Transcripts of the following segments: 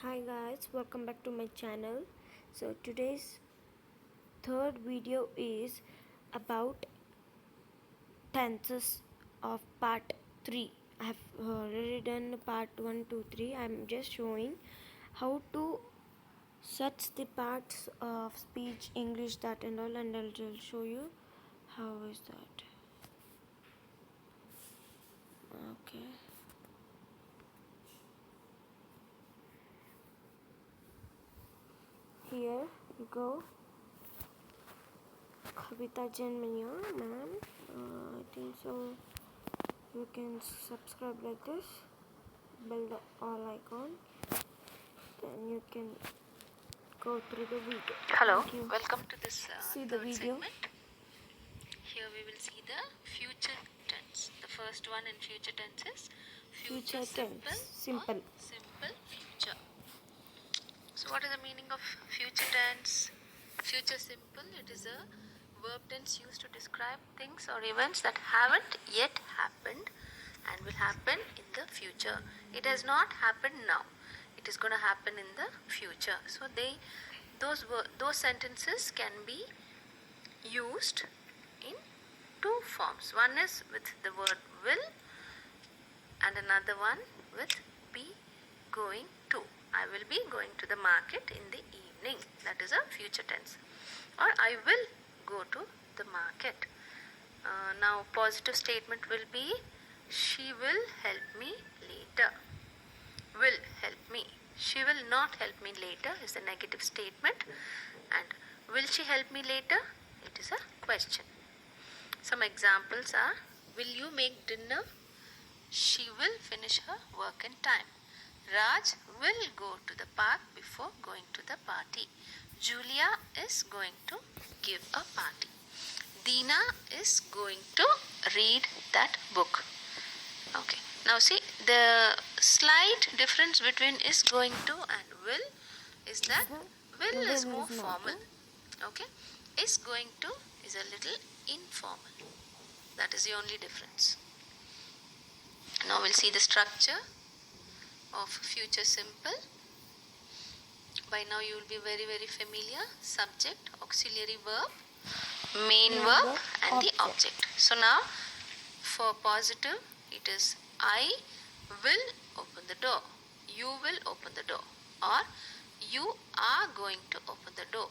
Hi guys, welcome back to my channel. So today's third video is about tenses of part 3. I have already done part 1, 2, 3. I'm just showing how to search the parts of speech, English, that and all, and I'll show you how is that. Okay. Here you go. Kavita Janmanya, ma'am. I think so. You can subscribe like this, build the all icon, then you can go through the video. Hello, welcome to this See the third video. segment. Here we will see the future tense. The first one in future tense is future simple Simple. or simple future. So what is the meaning of future tense? Future simple, it is a verb tense used to describe things or events that haven't yet happened and will happen in the future. It has not happened now. It is going to happen in the future. So those sentences can be used in two forms. One is with the word will and another one with be going to. I will be going to the market in the evening. That is a future tense. Or I will go to the market. Now positive statement will be she will help me later. Will help me. She will not help me later is a negative statement. And will she help me later? It is a question. Some examples are, will you make dinner? She will finish her work in time. Raj will go to the park before going to the party. Julia is going to give a party. Dina is going to read that book. Okay. Now see, the slight difference between is going to and will is that will is more formal. Okay. Is going to is a little informal. That is the only difference. Now we'll see the structure of future simple. By now you will be very familiar. Subject, auxiliary verb, main verb and the object. So now for positive it is I will open the door. You will open the door. Or you are going to open the door.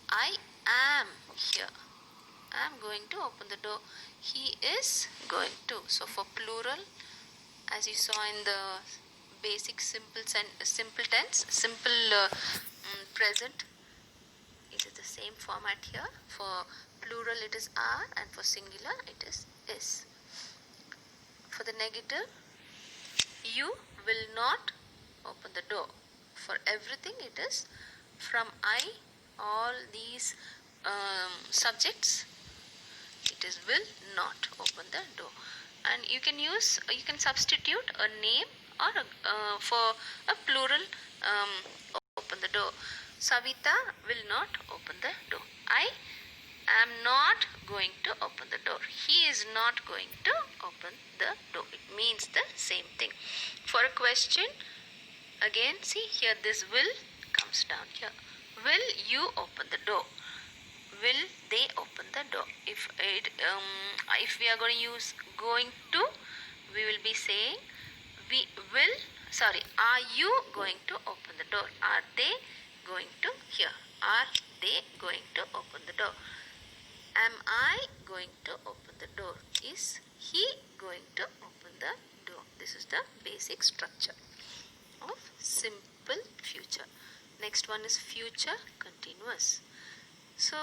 I am here. I am going to open the door. He is going to. So for plural, as you saw in the basic simple tense, simple present, it is the same format here. For plural it is are and for singular it is. For the negative, you will not open the door. For everything it is from I, all these subjects, it is will not open the door. And you can substitute a name or for a plural open the door. Savita will not open the door. I am not going to open the door. He is not going to open the door. It means the same thing. For a question, again see here this will comes down here. Will you open the door? Will they open the door? If we are going to use going to, we will be saying are you going to open the door? Are they going to? Here, are they going to open the door? Am I going to open the door? Is he going to open the door? This is the basic structure of simple future. Next one is future continuous. So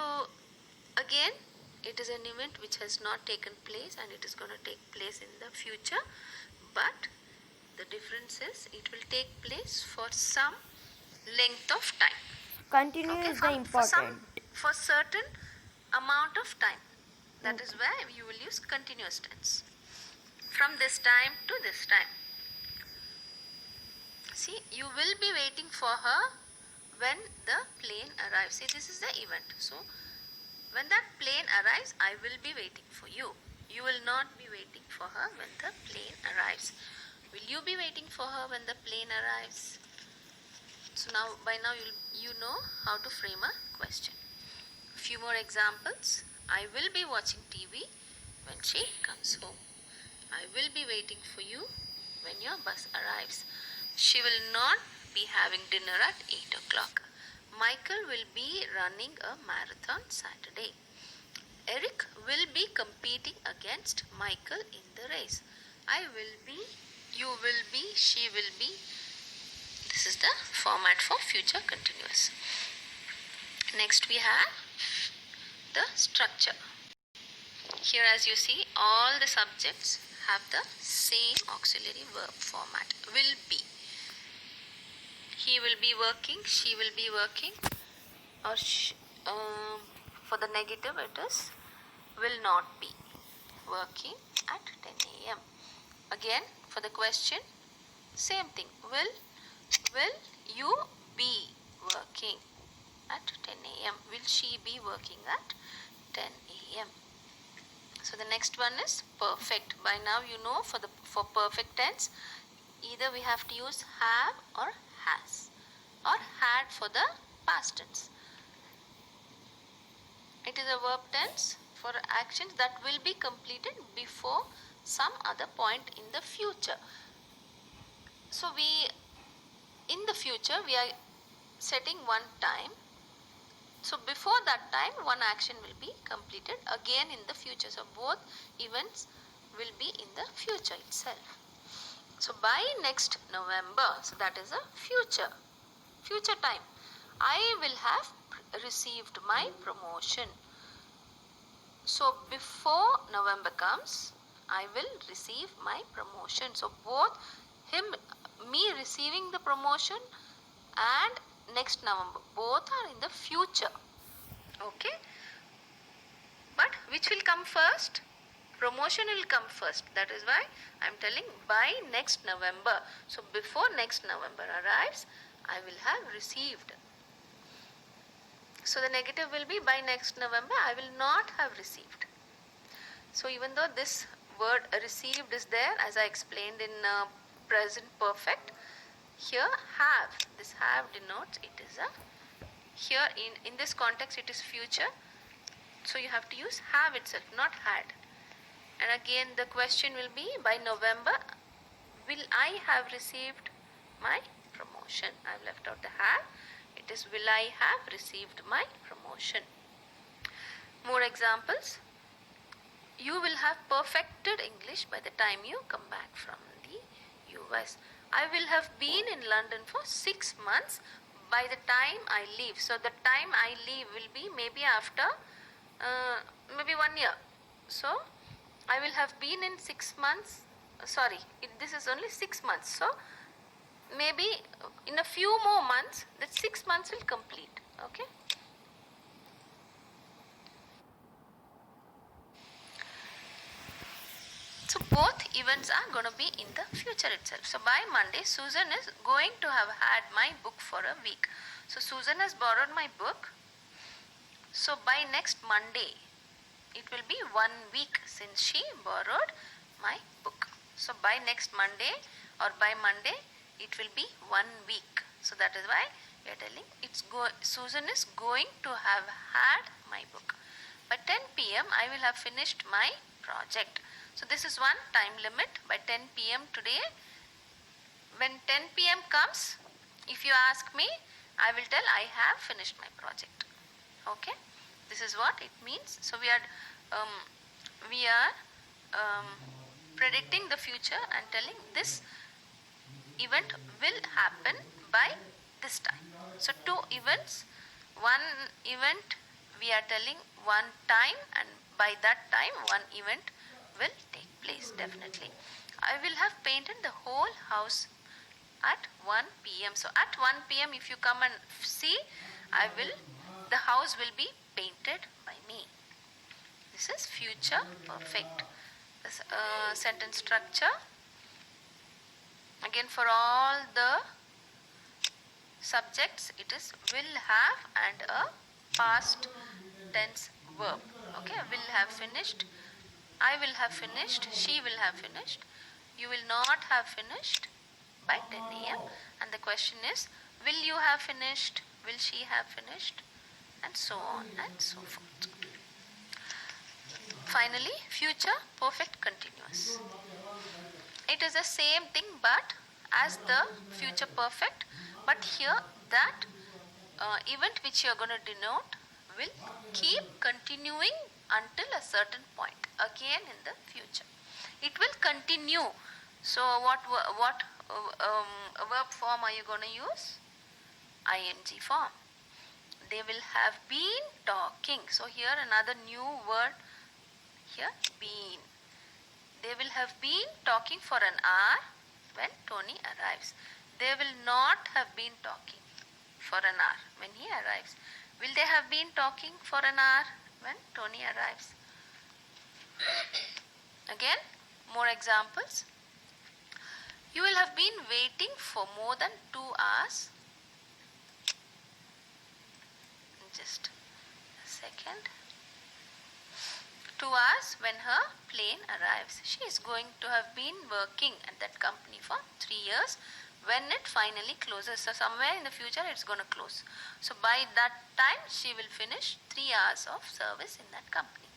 again, it is an event which has not taken place and it is going to take place in the future, but the difference is it will take place for some length of time. Continue is the important. For certain amount of time. That is where you will use continuous tense. From this time to this time. See, you will be waiting for her when the plane arrives. See, this is the event. So, when that plane arrives, I will be waiting for you. You will not be waiting for her when the plane arrives. Will you be waiting for her when the plane arrives? So now, by now you know how to frame a question. Few more examples. I will be watching TV when she comes home. I will be waiting for you when your bus arrives. She will not be having dinner at 8 o'clock. Michael will be running a marathon Saturday. Eric will be competing against Michael in the race. I will be, you will be, she will be. This is the format for future continuous. Next we have the structure. Here, as you see, all the subjects have the same auxiliary verb format. Will be. He will be working, she will be working, or for the negative it is will not be working at 10 a.m. Again, for the question, same thing. Will you be working at 10 a.m.? Will she be working at 10 a.m.? So the next one is perfect. By now you know for perfect tense, either we have to use have or has, or had for the past tense. It is a verb tense for actions that will be completed before some other point in the future. So in the future we are setting one time. So before that time, one action will be completed again in the future. So both events will be in the future itself. So by next November, so that is a future time, I will have received my promotion. So before November comes, I will receive my promotion. So both me receiving the promotion and next November, both are in the future. Okay, but which will come first? Promotion will come first. That is why I am telling by next November. So before next November arrives, I will have received. So the negative will be by next November I will not have received. So even though this word received is there, as I explained in present perfect, here have, this have denotes it is a, here in this context it is future, so you have to use have itself, not had. And again the question will be by November will I have received my promotion. I have left out the have. It is will I have received my promotion. More examples. You will have perfected English by the time you come back from the US. I will have been in London for 6 months by the time I leave. So the time I leave will be maybe after maybe 1 year. So I will have been in 6 months. This is only 6 months. So maybe in a few more months, that 6 months will complete. Okay. So both events are going to be in the future itself. So by Monday, Susan is going to have had my book for a week. So Susan has borrowed my book. So by next Monday, it will be 1 week since she borrowed my book. So by next Monday or by Monday, it will be 1 week. So that is why we are telling Susan is going to have had my book. By 10 p.m. I will have finished my project. So this is one time limit. By 10 p.m. today, when 10 p.m. comes, if you ask me, I will tell I have finished my project. Okay, this is what it means. So we are predicting the future and telling this event will happen by this time. So two events, one event we are telling one time, and by that time one event will take place definitely. I will have painted the whole house at 1 p.m. So at 1 p.m. if you come and see, the house will be painted by me. This is future perfect. This sentence structure. Again, for all the subjects, it is will have and a past tense verb. Okay, will have finished, I will have finished, she will have finished, you will not have finished by 10 a.m. And the question is, Will you have finished? Will she have finished? And so on and so forth. Finally, future perfect continuous. It is the same thing but as the future perfect, but here that event which you are going to denote will keep continuing until a certain point again in the future. It will continue. So what verb form are you going to use? Ing form. They will have been talking. So here another new word here, been. They will have been talking for an hour when Tony arrives. They will not have been talking for an hour when he arrives. Will they have been talking for an hour when Tony arrives? Again, more examples. You will have been waiting for more than 2 hours. Just a second. 2 hours when her plane arrives. She is going to have been working at that company for 3 years when it finally closes. So somewhere in the future it's going to close. So by that time she will finish 3 hours of service in that company.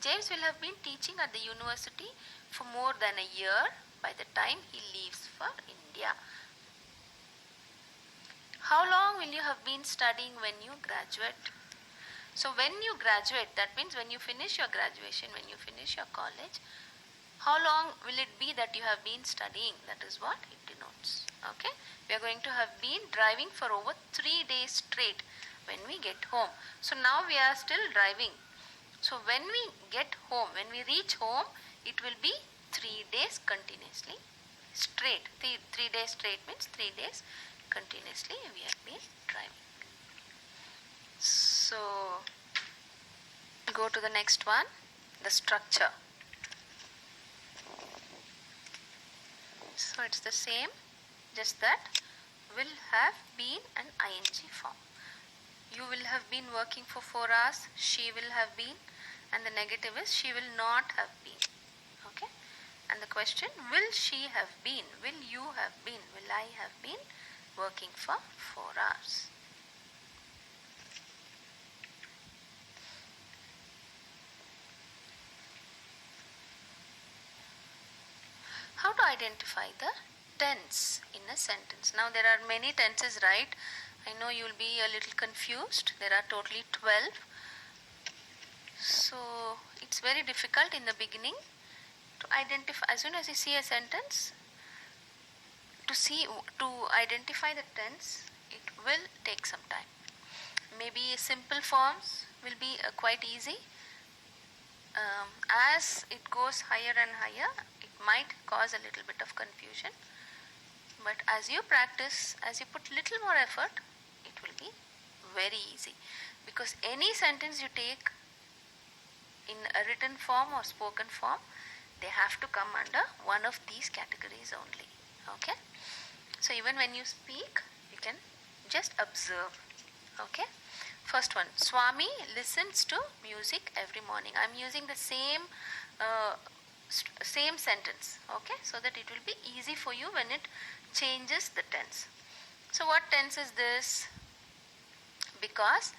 James will have been teaching at the university for more than a year by the time he leaves for India. How long will you have been studying when you graduate? So when you graduate, that means when you finish your graduation, when you finish your college, how long will it be that you have been studying? That is what it denotes. Okay? We are going to have been driving for over 3 days straight when we get home. So now we are still driving. So when we get home, when we reach home, it will be 3 days continuously straight. 3 days straight means 3 days continuously we have been driving. So go to the next one, the structure. So it's the same, just that will have been an ing form. You will have been working for 4 hours, she will have been, and the negative is she will not have been. Okay? And the question, will she have been, will you have been, will I have been working for 4 hours. How to identify the tense in a sentence? Now there are many tenses, right? I know you will be a little confused. There are totally 12. So it's very difficult in the beginning to identify. As soon as you see a sentence, to identify the tense, it will take some time. Maybe simple forms will be quite easy. As it goes higher and higher, it might cause a little bit of confusion. But as you practice, as you put little more effort, it will be very easy. Because any sentence you take in a written form or spoken form, they have to come under one of these categories only. Okay? So even when you speak, you can just observe. Okay? First one, Swami listens to music every morning. I am using the same sentence, okay, so that it will be easy for you when it changes the tense. So what tense is this? Because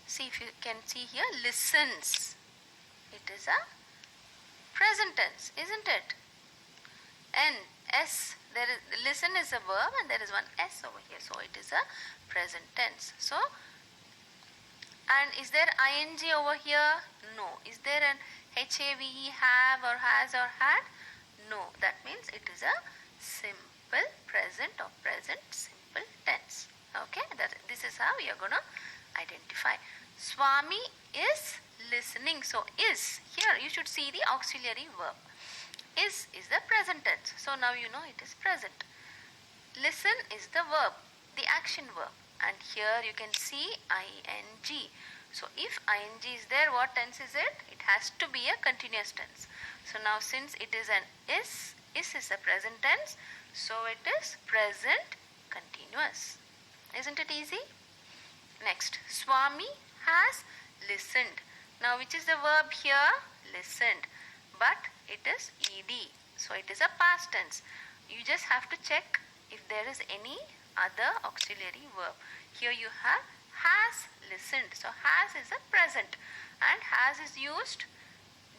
see, if you can see here, listens, it is a present tense, isn't it? And S, there is, listen is a verb and there is one S over here, so it is a present tense. So, and is there ing over here? No. Is there an have, have or has or had? No. That means it is a simple present or present simple tense. Okay, this is how we are going to identify. Swami is listening. So is, here you should see the auxiliary verb. Is the present tense. So now you know it is present. Listen is the verb, the action verb. And here you can see ing. So if ing is there, what tense is it? It has to be a continuous tense. So now since it is an is a present tense, so it is present continuous. Isn't it easy? Next, Swami has listened. Now which is the verb here? Listened. But it is ed. So it is a past tense. You just have to check if there is any other auxiliary verb. Here you have has listened. So has is a present and has is used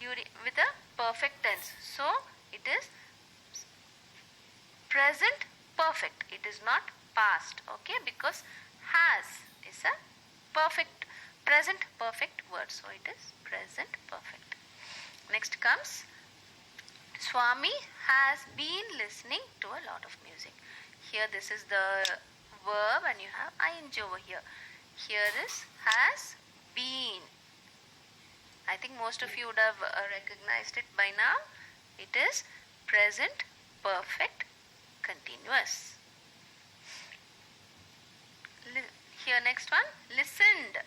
during with a perfect tense. So it is present perfect. It is not past. Okay, because has is a perfect present perfect word. So it is present perfect. Next comes Swami has been listening to a lot of music. Here this is the verb and you have ing over here. Here is has been. I think most of you would have recognized it by now. It is present perfect continuous. Here next one, listened,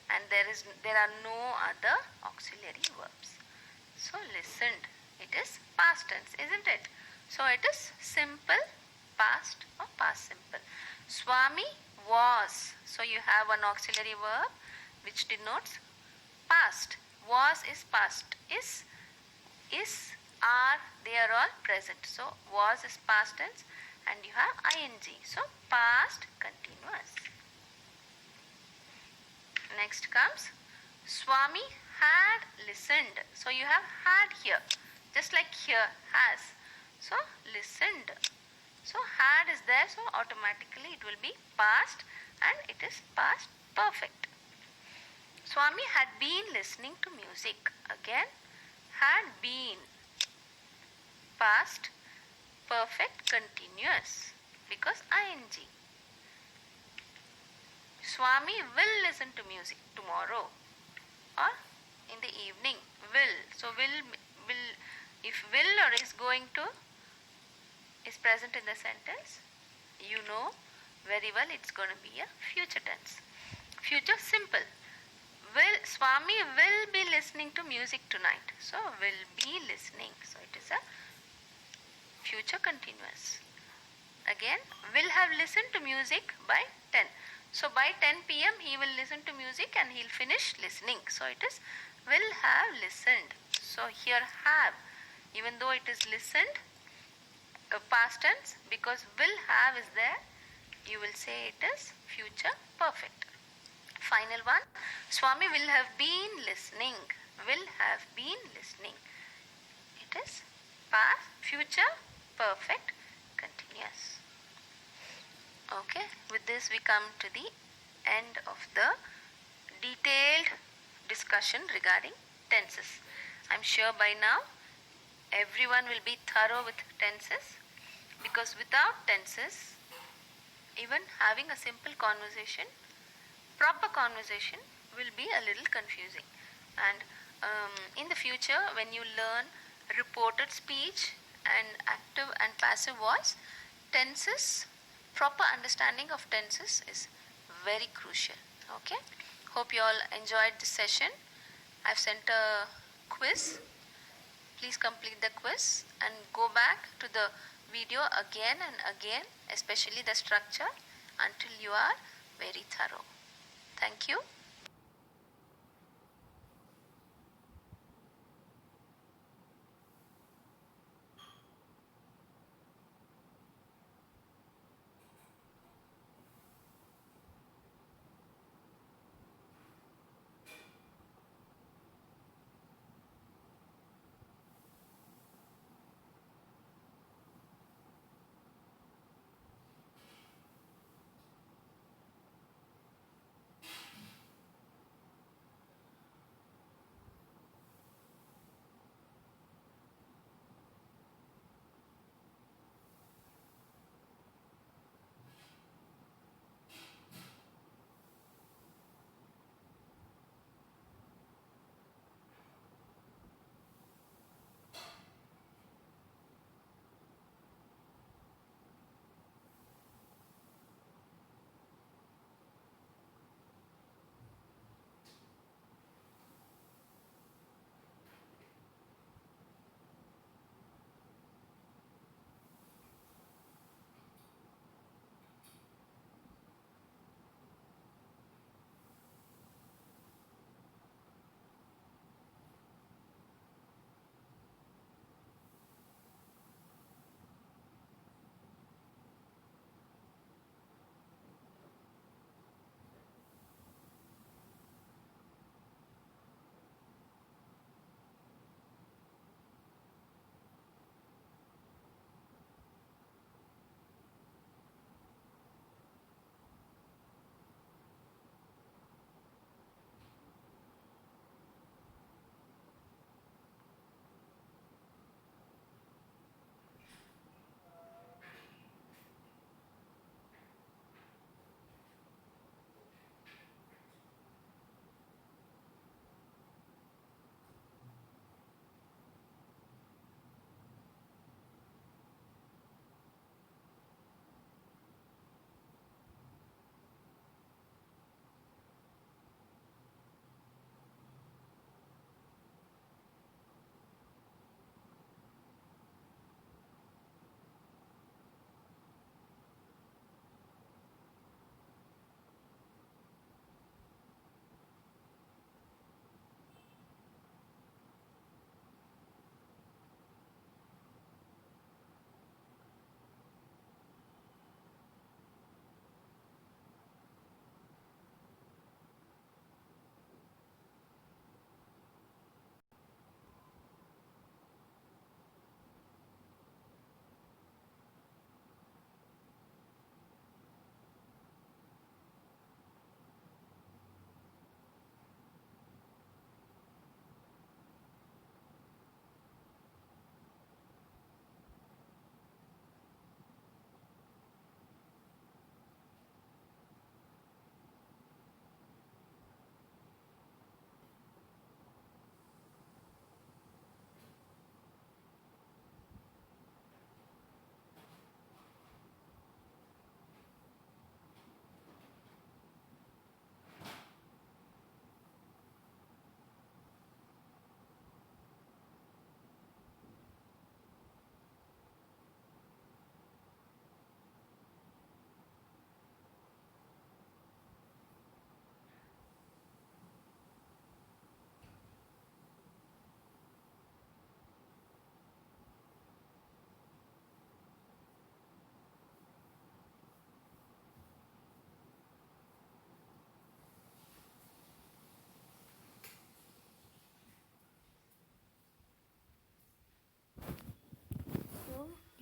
and there are no other auxiliary verbs. So listened, it is past tense, isn't it? So it is simple past or past simple. Swami was, so you have an auxiliary verb which denotes past. Was is past. Is, are, they are all present. So was is past tense and you have ing. So past continuous. Next comes Swami had listened. So you have had here, just like here has. So listened. So had is there, so automatically it will be past and it is past perfect. Swami had been listening to music. Again, had been past perfect continuous because ing. Swami will listen to music tomorrow or in the evening. Will. So will if will or is going to is present in the sentence, you know very well it's going to be a future tense. Future simple. Will Swami will be listening to music tonight. So will be listening. So it is a future continuous. Again, will have listened to music by 10. So by 10 p.m. he will listen to music and he'll finish listening. So it is will have listened. So here have, even though it is listened, past tense, because will have is there, you will say it is future perfect. Final one, Swami will have been listening. Will have been listening. It is past, future perfect continuous. Okay, with this we come to the end of the detailed discussion regarding tenses. I'm sure by now everyone will be thorough with tenses, because without tenses, even having a simple conversation, proper conversation, will be a little confusing. And in the future, when you learn reported speech and active and passive voice, tenses, proper understanding of tenses is very crucial. Okay, hope you all enjoyed this session. I've sent a quiz. Please complete the quiz and go back to the video again and again, especially the structure, until you are very thorough. Thank you.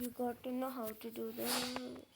you got to know how to do the